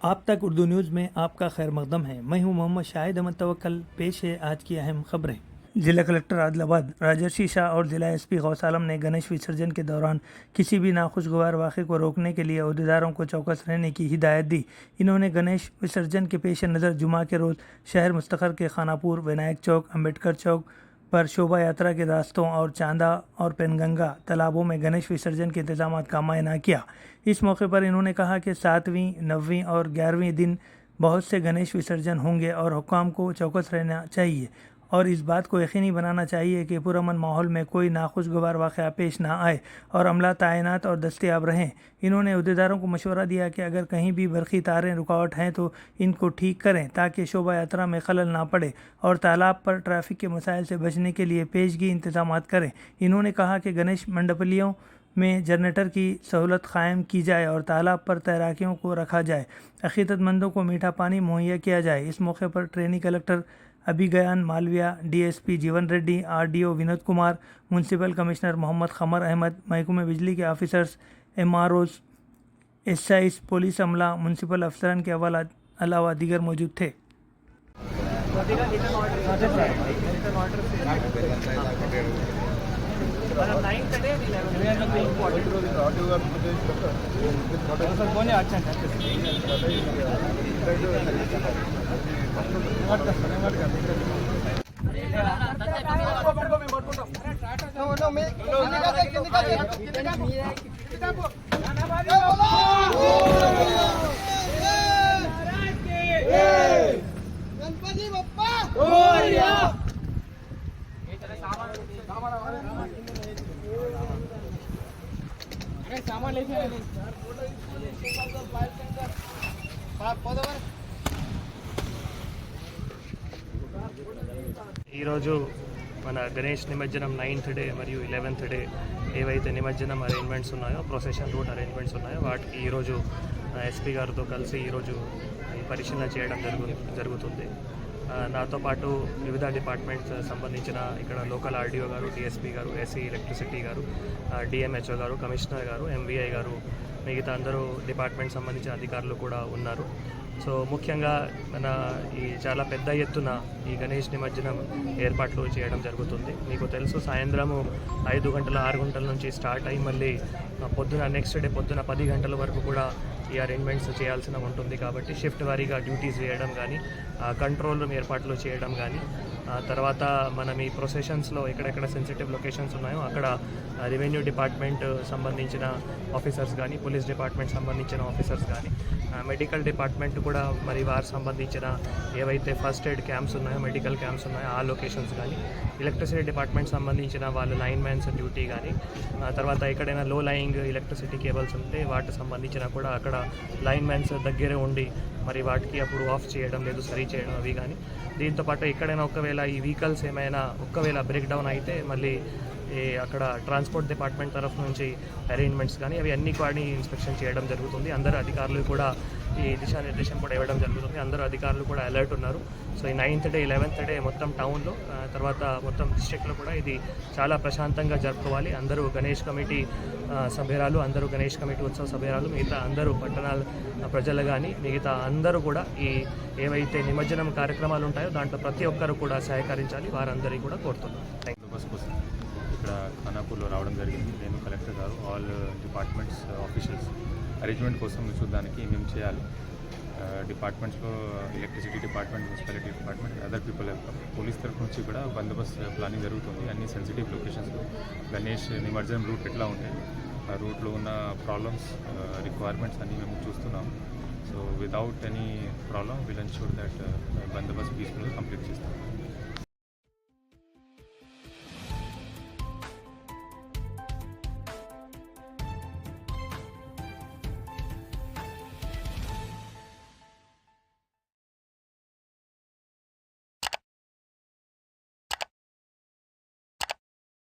आप तक उर्दू न्यूज़ में आपका खैर मकदम है। मैं हूं मोहम्मद शाहिद अहमद तवक्कल। पेश है आज की अहम खबरें। जिला कलेक्टर आदिलाबाद राजर्षि शाह और जिला एसपी गौस आलम ने गणेश विसर्जन के दौरान किसी भी नाखुशगवार वाक़े को रोकने के लिए अहदेदारों को चौकस रहने की हिदायत दी। इन्होंने गणेश विसर्जन के पेश नज़र जुमा के रोज़ शहर मुस्तखर के खानापुर, विनायक चौक, अम्बेडकर चौक पर शोभा यात्रा के रास्तों और चांदा और पेनगंगा तालाबों में गणेश विसर्जन के इंतजाम का मुआयना किया। इस मौके पर इन्होंने कहा कि 7वीं, 9वीं और 11वीं दिन बहुत से गणेश विसर्जन होंगे और हुक्काम को चौकस रहना चाहिए और इस बात को यकीनी बनाना चाहिए कि पुरअमन माहौल में कोई नाखुशगवार वाक़या पेश ना आए और अमला तैनात और दस्तयाब रहें। इन्होंने अहदेदारों को मशवरा दिया कि अगर कहीं भी बरक़ी तारें रुकावट हैं तो इनको ठीक करें ताकि शोभा यात्रा में खलल ना पड़े और तालाब पर ट्रैफिक के मसाइल से बचने के लिए पेशगी इंतजाम करें। इन्होंने कहा कि गणेश मंडपलियों में जनरेटर की सहूलत कायम की जाए और तालाब पर तैराकियों को रखा जाए। अक़ीदतमंदों को मीठा पानी मुहैया किया जाए। इस मौके पर trainee collector Abhigyan Malviya, DSP Jeevan Reddy, RDO Vinod Kumar, municipal commissioner Mohammad Khamar Ahmed, महकमे बिजली के ऑफिसर्स, एमआरओज, एसआईज, पुलिस अमला, म्यूनसिपल अफसरान के अलावा दीगर मौजूद थे। गणपति बप्पा सामान लेके ఈరోజు మన గణేష్ నిమజ్జనం 9th డే మరియు 11th డే ఏవైతే నిమజ్జనం అరేంజ్మెంట్స్ ఉన్నాయో, ప్రొసెషన్ రూట్ అరేంజ్మెంట్స్ ఉన్నాయో వాటికి ఈరోజు ఎస్పీ గారితో కలిసి ఈరోజు పరిశీలన చేయడం జరుగుతుంది. నాతో పాటు వివిధ డిపార్ట్మెంట్స్ సంబంధించిన ఇక్కడ లోకల్ ఆర్డీఓ గారు, డిఎస్పీ గారు, ఎస్సీ ఎలక్ట్రిసిటీ గారు, డిఎంహెచ్ఓ గారు, కమిషనర్ గారు, ఎంవీఐ గారు, మిగతా అందరూ డిపార్ట్మెంట్ సంబంధించిన అధికారులు కూడా ఉన్నారు. సో ముఖ్యంగా మన ఈ చాలా పెద్ద ఎత్తున ఈ గణేష్ నిమజ్జనం ఏర్పాట్లు చేయడం జరుగుతుంది. మీకు తెలుసు, సాయంత్రము 5 గంటల 6 గంటల నుంచి స్టార్ట్ అయ్యి మళ్ళీ పొద్దున నెక్స్ట్ డే పొద్దున 10 గంటల వరకు కూడా ఈ అరేంజ్మెంట్స్ చేయాల్సిన ఉంటుంది. కాబట్టి షిఫ్ట్ వారీగా డ్యూటీస్ వేయడం కానీ, కంట్రోల్ రూమ్ ఏర్పాట్లు చేయడం కానీ, తర్వాత మనం ఈ ప్రొసెషన్స్లో ఎక్కడెక్కడ సెన్సిటివ్ లొకేషన్స్ ఉన్నాయో అక్కడ రెవెన్యూ డిపార్ట్మెంట్ సంబంధించిన ఆఫీసర్స్ కానీ, పోలీస్ డిపార్ట్మెంట్ సంబంధించిన ఆఫీసర్స్ కానీ, మెడికల్ డిపార్ట్మెంట్ కూడా మరి వారు సంబంధించిన ఏవైతే ఫస్ట్ ఎయిడ్ క్యాంప్స్ ఉన్నాయో, మెడికల్ క్యాంప్స్ ఉన్నాయో ఆ లొకేషన్స్ కానీ, ఎలక్ట్రిసిటీ డిపార్ట్మెంట్ సంబంధించిన వాళ్ళు లైన్ మ్యాన్స్ డ్యూటీ కానీ, తర్వాత ఎక్కడైనా లో లయింగ్ ఎలక్ట్రిసిటీ కేబుల్స్ ఉంటే వాటికి సంబంధించిన కూడా అక్కడ లైన్ మ్యాన్స్ దగ్గరే ఉండి మరి వాటికి అప్పుడు ఆఫ్ చేయడం లేదు, సరి చేయడం అవి కానీ. దీంతోపాటు ఎక్కడైనా ఒకవేళ ఈ వెహికల్స్ ఏమైనా బ్రేక్ డౌన్ అయితే మళ్ళీ అక్కడ ట్రాన్స్పోర్ట్ డిపార్ట్మెంట్ తరఫు నుంచి అరేంజ్మెంట్స్ కానీ అవి అన్ని కూడా ఇన్స్పెక్షన్ చేయడం జరుగుతుంది. అందరు అధికారులు కూడా ఈ దిశానిర్దేశం కూడా ఇవ్వడం జరుగుతుంది. అందరూ అధికారులు కూడా అలర్ట్ ఉన్నారు. సో ఈ 9th డే 11th డే మొత్తం టౌన్లో, తర్వాత మొత్తం డిస్ట్రిక్ట్లో కూడా ఇది చాలా ప్రశాంతంగా జరుపుకోవాలి. అందరూ గణేష్ కమిటీ సభ్యురాలు, అందరూ గణేష్ కమిటీ ఉత్సవ సభ్యురాలు, మిగతా అందరూ పట్టణాల ప్రజలు కానీ మిగతా అందరూ కూడా ఈ ఏవైతే నిమజ్జనం కార్యక్రమాలు ఉంటాయో దాంట్లో ప్రతి ఒక్కరు కూడా సహకరించాలి. వారందరికీ కూడా కోరుతున్నాం. ఇక్కడ ఖానాపూర్లో రావడం జరిగింది. నేను కలెక్టర్ గారు, ఆల్ డిపార్ట్మెంట్స్ ఆఫీషియల్స్ అరేంజ్మెంట్ కోసం చూడడానికి మేము చేయాలి. డిపార్ట్మెంట్స్లో electricity department, municipality department, other people, police తరఫు నుంచి కూడా బందోబస్తు ప్లానింగ్ జరుగుతుంది. అన్ని సెన్సిటివ్ లొకేషన్స్లో గణేష్ నిమజ్జనం రూట్ ఎట్లా ఉంటాయి, ఆ రూట్లో ఉన్న ప్రాబ్లమ్స్, రిక్వైర్మెంట్స్ అన్నీ మేము చూస్తున్నాం. So without any problem will ensure that బందోబస్తు పీస్ఫుల్గా కంప్లీట్ చేస్తాం.